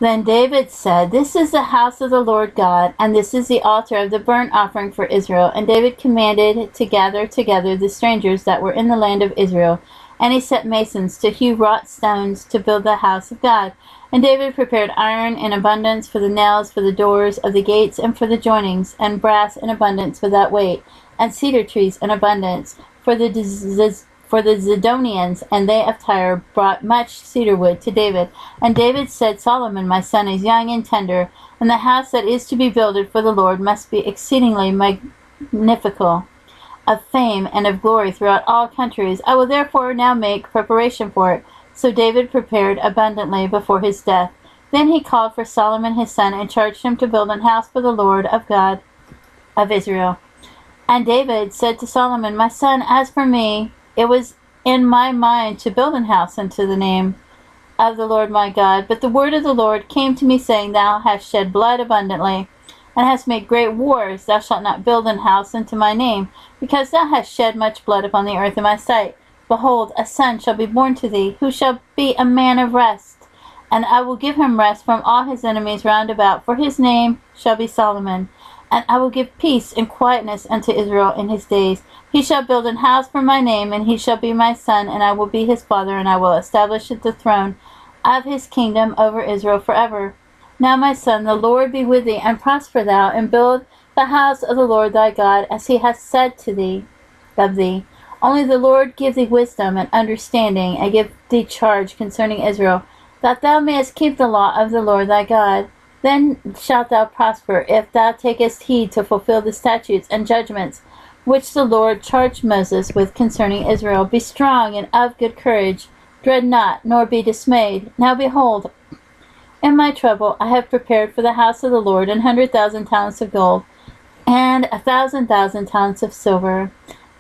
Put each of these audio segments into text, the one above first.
Then David said, "This is the house of the Lord God, and this is the altar of the burnt offering for Israel." And David commanded to gather together the strangers that were in the land of Israel. And he set masons to hew wrought stones to build the house of God. And David prepared iron in abundance for the nails, for the doors of the gates, and for the joinings, and brass in abundance without weight, and cedar trees in abundance for the Zidonians, and they of Tyre brought much cedar wood to David. And David said, "Solomon my son is young and tender, and the house that is to be builded for the Lord must be exceedingly magnifical, of fame and of glory throughout all countries. I will therefore now make preparation for it." So David prepared abundantly before his death. Then he called for Solomon his son, and charged him to build an house for the Lord of God of Israel. And David said to Solomon, "My son, as for me, it was in my mind to build an house unto the name of the Lord my God. But the word of the Lord came to me, saying, Thou hast shed blood abundantly, and hast made great wars. Thou shalt not build an house unto my name, because thou hast shed much blood upon the earth in my sight. Behold, a son shall be born to thee, who shall be a man of rest. And I will give him rest from all his enemies round about, for his name shall be Solomon. And I will give peace and quietness unto Israel in his days. He shall build an house for my name, and he shall be my son, and I will be his father, and I will establish the throne of his kingdom over Israel forever. Now, my son, the Lord be with thee, and prosper thou, and build the house of the Lord thy God, as he hath said to thee of thee. Only the Lord give thee wisdom and understanding, and give thee charge concerning Israel, that thou mayest keep the law of the Lord thy God. Then shalt thou prosper, if thou takest heed to fulfill the statutes and judgments which the Lord charged Moses with concerning Israel. Be strong and of good courage. Dread not, nor be dismayed. Now behold, in my trouble I have prepared for the house of the Lord 100,000 talents of gold, and 1,000,000 talents of silver,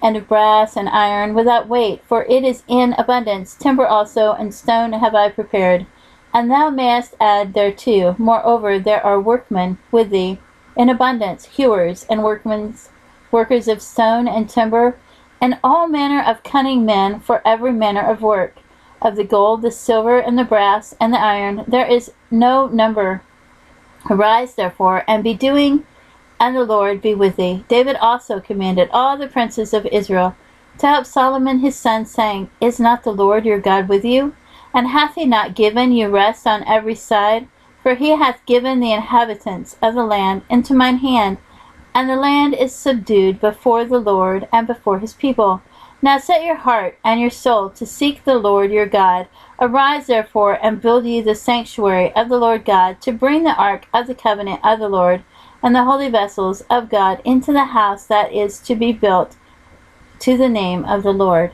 and of brass and iron without weight, for it is in abundance. Timber also and stone have I prepared. And thou mayest add thereto. Moreover, there are workmen with thee in abundance, hewers and workers of stone and timber, and all manner of cunning men for every manner of work. Of the gold, the silver, and the brass, and the iron, there is no number. Arise, therefore, and be doing, and the Lord be with thee. David also commanded all the princes of Israel to help Solomon his son, saying, Is not the Lord your God with you? And hath he not given you rest on every side? For he hath given the inhabitants of the land into mine hand, and the land is subdued before the Lord and before his people. Now set your heart and your soul to seek the Lord your God. Arise therefore, and build ye the sanctuary of the Lord God, to bring the ark of the covenant of the Lord, and the holy vessels of God into the house that is to be built to the name of the Lord.